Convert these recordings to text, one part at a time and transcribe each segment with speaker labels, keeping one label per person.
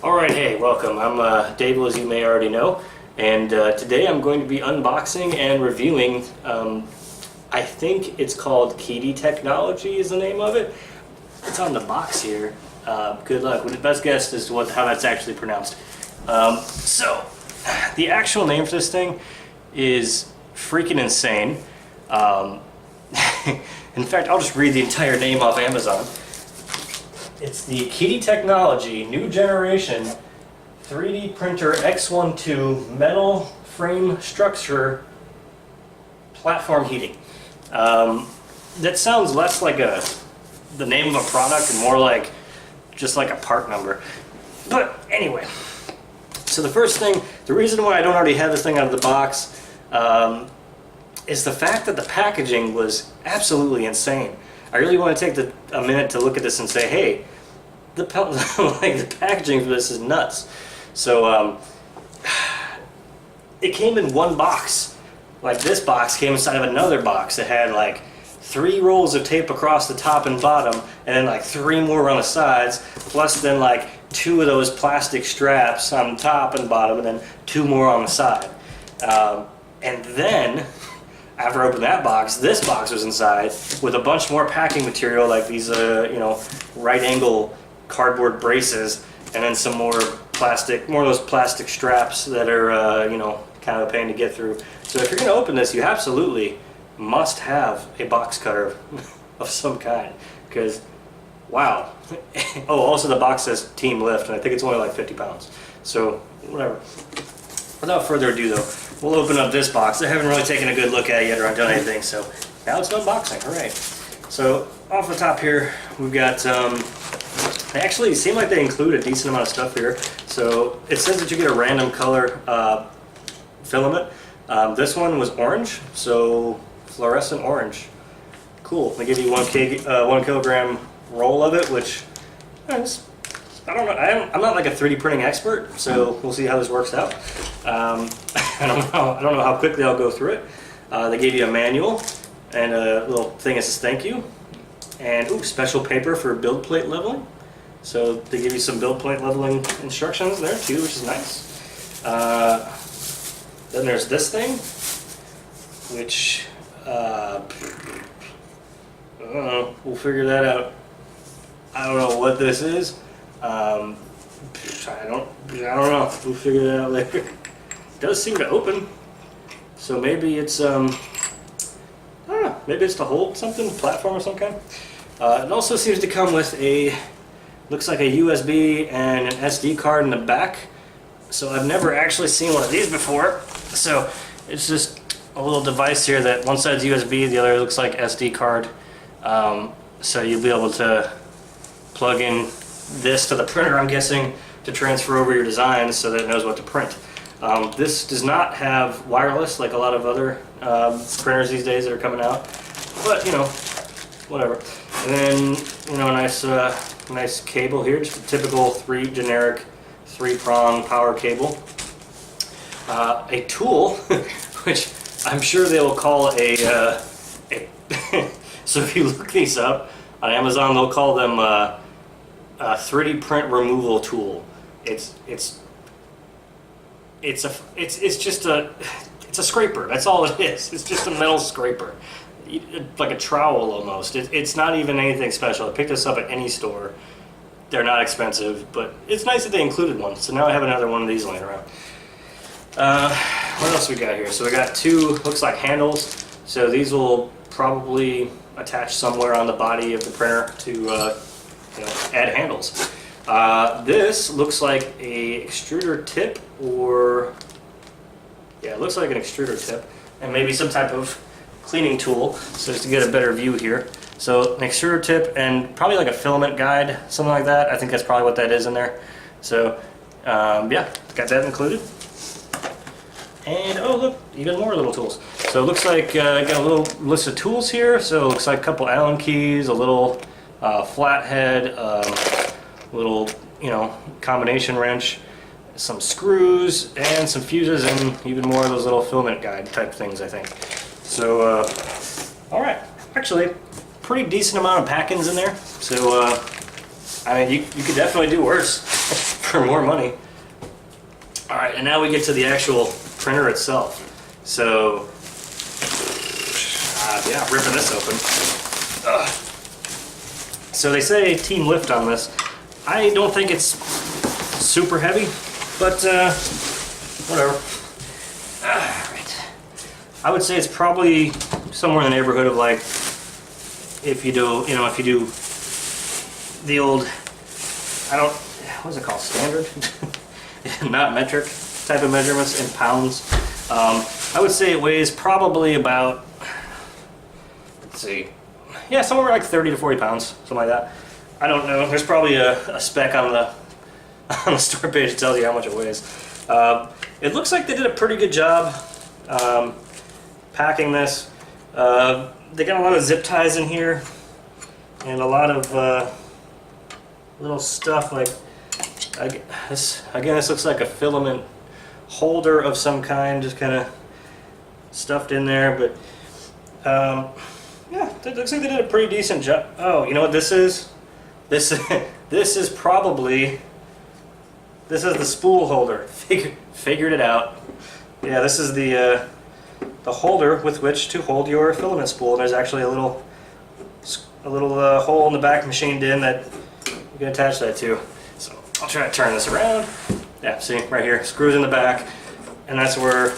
Speaker 1: Alright, hey, welcome. I'm Dave, as you may already know, and today I'm going to be unboxing and reviewing, I think it's called Qidi Technology is the name of it. It's on the box here. Good luck. The best guess is how that's actually pronounced. So, the actual name for this thing is freaking insane. In fact, I'll just read the entire name off Amazon. It's the Qidi Technology New Generation 3D Printer X-One 2 Metal Frame Structure Platform Heating. That sounds less like the name of a product and more like just like a part number. But anyway, so the first thing, the reason why I don't already have this thing out of the box is the fact that the packaging was absolutely insane. I really want to take a minute to look at this and say, hey, the packaging for this is nuts. So it came in one box. Like this box came inside of another box that had like 3 rolls of tape across the top and bottom, and then like 3 more on the sides, plus then like 2 of those plastic straps on top and bottom, and then 2 more on the side. And then after I opened that box, this box was inside with a bunch more packing material, like these, right angle cardboard braces, and then some more plastic, more of those plastic straps that are, kind of a pain to get through. So if you're going to open this, you absolutely must have a box cutter of some kind, because, wow. Oh, also the box says Team Lift, and I think it's only like 50 pounds. So, whatever. Without further ado, though, we'll open up this box. I haven't really taken a good look at it yet or done anything, so now it's unboxing. Hooray. So, off the top here, we've got, they actually seem like they include a decent amount of stuff here. So, it says that you get a random color filament. This one was orange, so fluorescent orange. Cool. They give you 1 kilogram roll of it, which is, I don't know. I'm not like a 3D printing expert, so we'll see how this works out. I don't know how quickly I'll go through it. They gave you a manual and a little thing that says thank you, and special paper for build plate leveling. So they give you some build plate leveling instructions there too, which is nice. Then there's this thing, which I don't know. We'll figure that out. I don't know what this is. I don't know. We'll figure that out later. It does seem to open, so maybe it's I don't know. Maybe it's to hold something, platform or some kind. It also seems to come with looks like a USB and an SD card in the back. So I've never actually seen one of these before. So it's just a little device here that one side's USB, the other looks like SD card. So you'll be able to plug in this to the printer, I'm guessing, to transfer over your designs so that it knows what to print. This does not have wireless like a lot of other printers these days that are coming out, but whatever. And then a nice cable here, just a typical generic 3-prong power cable. A tool, which I'm sure they will call a so if you look these up on Amazon, they'll call them a 3D print removal tool. It's just a scraper. That's all it is. It's just a metal scraper, like a trowel almost. It's not even anything special. I picked this up at any store. They're not expensive, but it's nice that they included one. So now I have another one of these laying around. What else we got here? So we got 2, looks like handles. So these will probably attach somewhere on the body of the printer to add handles. This looks like a extruder tip, or it looks like an extruder tip, and maybe some type of cleaning tool. So just to get a better view here. So an extruder tip and probably like a filament guide, something like that. I think that's probably what that is in there. So got that included. And oh look, even more little tools. So it looks like I got a little list of tools here. So it looks like a couple Allen keys, a little flathead, little combination wrench, some screws, and some fuses, and even more of those little filament guide type things, I think. So all right, actually, pretty decent amount of packings in there. So I mean, you could definitely do worse for more money. All right, and now we get to the actual printer itself. So, yeah, ripping this open. So they say team lift on this. I don't think it's super heavy, but whatever. Alright. I would say it's probably somewhere in the neighborhood of like, if you do the old, what's it called, standard? Not metric type of measurements in pounds. I would say it weighs probably about, let's see, yeah, somewhere like 30 to 40 pounds, something like that. I don't know. There's probably a spec on the store page that tells you how much it weighs. It looks like they did a pretty good job packing this. They got a lot of zip ties in here and a lot of little stuff like this. Again, this looks like a filament holder of some kind, just kind of stuffed in there. But yeah, it looks like they did a pretty decent job. Oh, you know what this is? This is probably, this is the spool holder. Figured it out. Yeah, this is the holder with which to hold your filament spool. There's actually a little hole in the back machined in that you can attach that to. So I'll try to turn this around. Yeah, see, right here, screws in the back, and that's where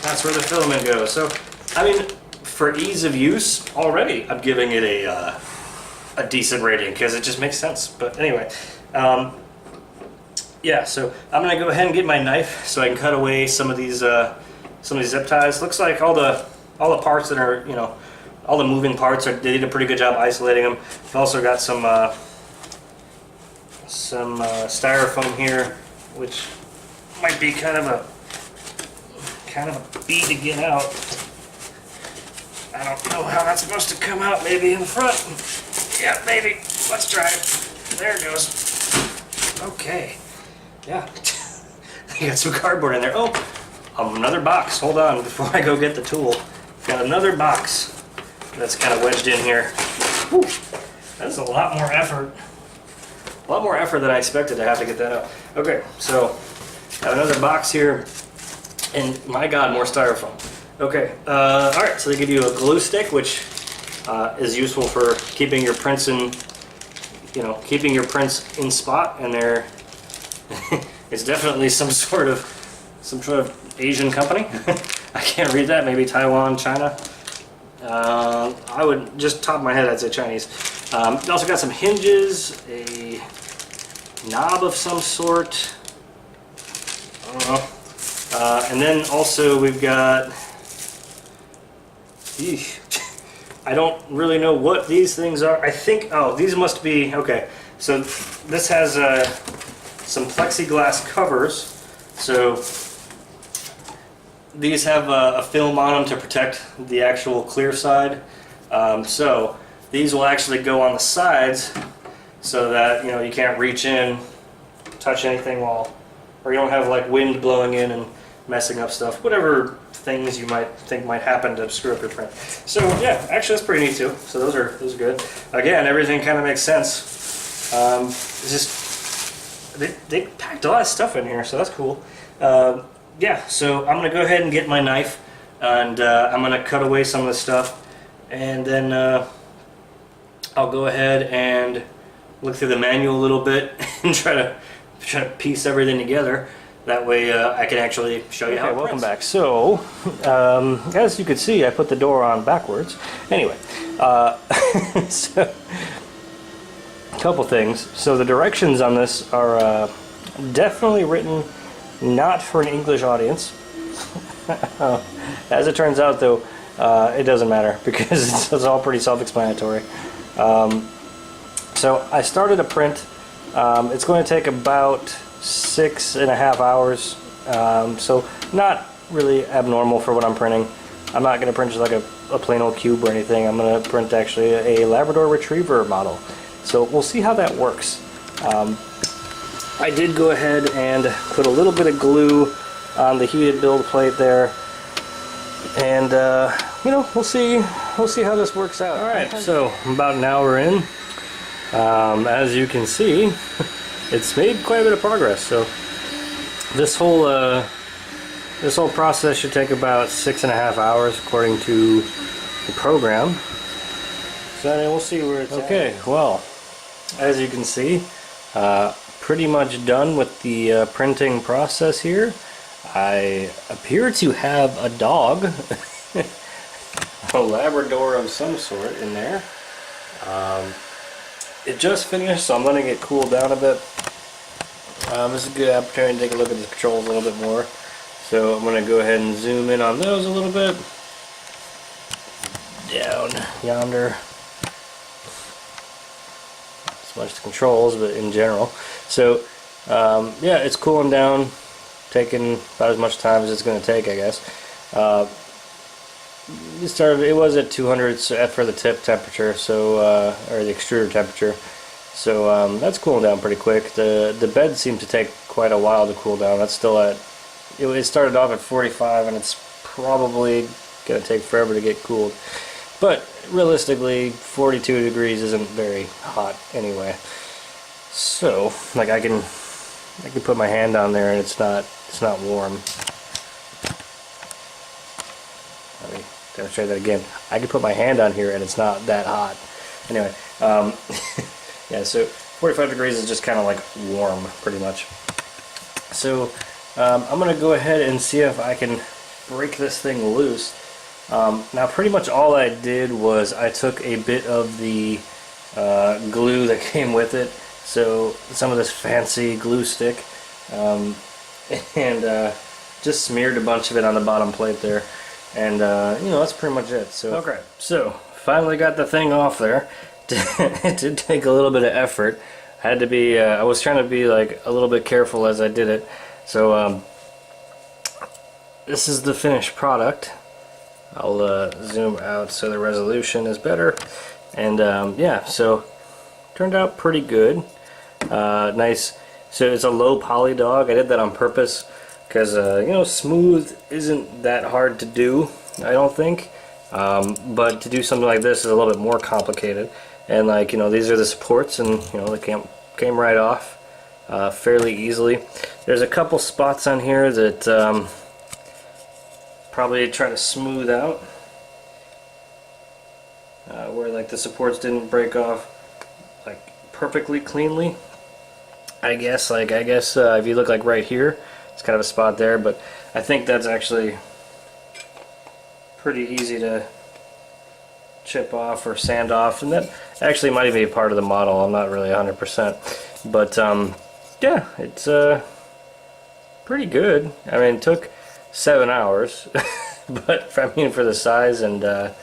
Speaker 1: the filament goes. So, I mean, for ease of use, already I'm giving it a decent rating because it just makes sense. But anyway, yeah. So I'm gonna go ahead and get my knife so I can cut away some of these zip ties. Looks like all the parts that are, you know, all the moving parts they did a pretty good job isolating them. I've also got some styrofoam here, which might be kind of a beat to get out. I don't know how that's supposed to come out. Maybe in the front. Yeah, maybe. Let's try it. There it goes. Okay. Yeah. I got some cardboard in there. Oh, another box. Hold on before I go get the tool. Got another box that's kind of wedged in here. Whew. That's a lot more effort. A lot more effort than I expected to have to get that out. Okay, so I have another box here, and my God, more styrofoam. Okay, all right. So they give you a glue stick, which is useful for keeping your prints in, keeping your prints in spot. And there, it's definitely some sort of Asian company. I can't read that. Maybe Taiwan, China. I would just top of my head, I'd say Chinese. Also got some hinges, a knob of some sort. I don't know. And then also we've got. Eesh. I don't really know what these things are. I think, oh, these must be, okay. So this has some plexiglass covers. So these have a film on them to protect the actual clear side. So these will actually go on the sides so that, you can't reach in, touch anything or you don't have like wind blowing in and messing up stuff, whatever things you might think might happen to screw up your print. So yeah, actually that's pretty neat too. So those are good. Again, everything kind of makes sense. It's just they packed a lot of stuff in here, so that's cool. Yeah, so I'm gonna go ahead and get my knife, and I'm gonna cut away some of the stuff, and then I'll go ahead and look through the manual a little bit and try to piece everything together. That way I can actually show you how it welcome back. So, as you can see, I put the door on backwards. Anyway, so a couple things. So the directions on this are definitely written not for an English audience. As it turns out, though, it doesn't matter because it's all pretty self-explanatory. So I started a print. It's going to take about 6.5 hours, so not really abnormal for what I'm printing. I'm not going to print just like a plain old cube or anything. I'm going to print actually a Labrador Retriever model. So we'll see how that works. I did go ahead and put a little bit of glue on the heated build plate there, and we'll see how this works out. All right, so about an hour in, As you can see, it's made quite a bit of progress. So this whole process should take about 6.5 hours according to the program. So we'll see where it's okay, at. Well, as you can see, pretty much done with the printing process here. I appear to have a dog, a Labrador of some sort in there. It just finished, so I'm letting it cool down a bit. This is a good opportunity to take a look at the controls a little bit more. So I'm going to go ahead and zoom in on those a little bit. Down yonder. Not as much the controls, but in general. So yeah, it's cooling down, taking about as much time as it's going to take, I guess. It was at 200 for the tip temperature, so or the extruder temperature. So that's cooling down pretty quick. The bed seemed to take quite a while to cool down. That's still at, it started off at 45, and it's probably going to take forever to get cooled. But realistically, 42 degrees isn't very hot anyway. So like I can put my hand on there and it's not warm. Let me demonstrate that again. I can put my hand on here and it's not that hot. Anyway, yeah, so 45 degrees is just kind of like warm, pretty much. So I'm going to go ahead and see if I can break this thing loose. Now pretty much all I did was I took a bit of the glue that came with it, so some of this fancy glue stick, and just smeared a bunch of it on the bottom plate there, and you know, that's pretty much it. So okay, so finally got the thing off there. It did take a little bit of effort. I had to be I was trying to be like a little bit careful as I did it. So this is the finished product. I'll zoom out so the resolution is better, and yeah, so turned out pretty good. Nice. So it's a low poly dog. I did that on purpose because you know, smooth isn't that hard to do, I don't think, but to do something like this is a little bit more complicated. And like, you know, these are the supports, and you know, they came right off fairly easily. There's a couple spots on here that probably try to smooth out, where like the supports didn't break off like perfectly cleanly. I guess if you look like right here, it's kind of a spot there, but I think that's actually pretty easy to chip off or sand off, and that actually might even be part of the model. I'm not really 100%, but yeah, it's pretty good. I mean, it took 7 hours, but I mean, for the size and the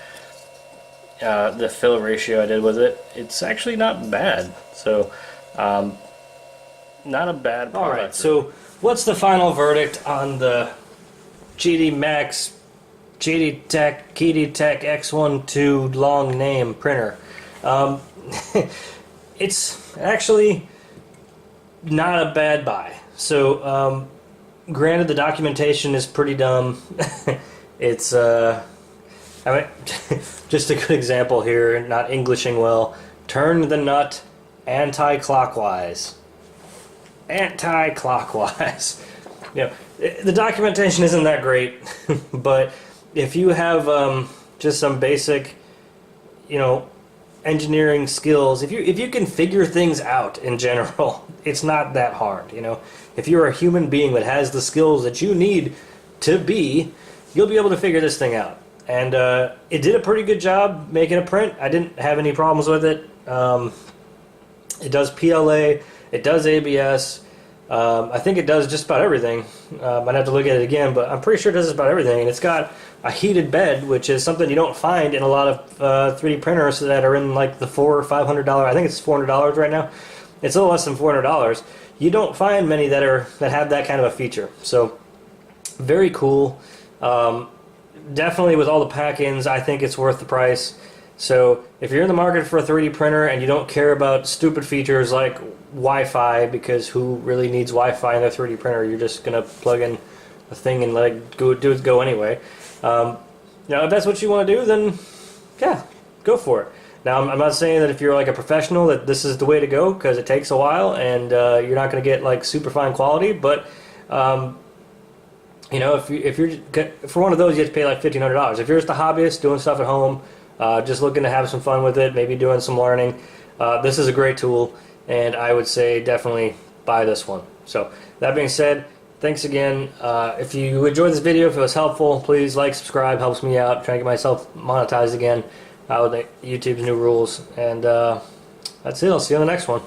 Speaker 1: fill ratio I did with it, it's actually not bad. So not a bad product. Alright, so what's the final verdict on the Qidi Tech X-One 2 long name printer? It's actually not a bad buy. So granted, the documentation is pretty dumb. It's I mean, just a good example here, not Englishing well. Turn the nut anti-clockwise. Anti-clockwise. You know, the documentation isn't that great, but if you have just some basic, you know, engineering skills, if you can figure things out in general, it's not that hard. You know, if you're a human being that has the skills that you need to be, you'll be able to figure this thing out. And it did a pretty good job making a print. I didn't have any problems with it. It does PLA, it does ABS. I think it does just about everything. I'd have to look at it again, but I'm pretty sure it does just about everything. And it's got a heated bed, which is something you don't find in a lot of 3D printers that are in like the $400 or $500. I think it's $400 right now. It's a little less than $400. You don't find many that have that kind of a feature. So very cool. Definitely with all the pack-ins, I think it's worth the price. So if you're in the market for a 3D printer and you don't care about stupid features like Wi-Fi, because who really needs Wi-Fi in their 3D printer? You're just gonna plug in a thing and let it go anyway. You know, if that's what you want to do, then yeah, go for it. Now, I'm not saying that if you're like a professional that this is the way to go, because it takes a while and you're not going to get like super fine quality. But you know, if you're for one of those, you have to pay like $1,500. If you're just a hobbyist doing stuff at home, just looking to have some fun with it, maybe doing some learning, this is a great tool, and I would say definitely buy this one. So that being said, thanks again. If you enjoyed this video, if it was helpful, please like, subscribe, helps me out, trying to get myself monetized again with YouTube's new rules. And that's it. I'll see you on the next one.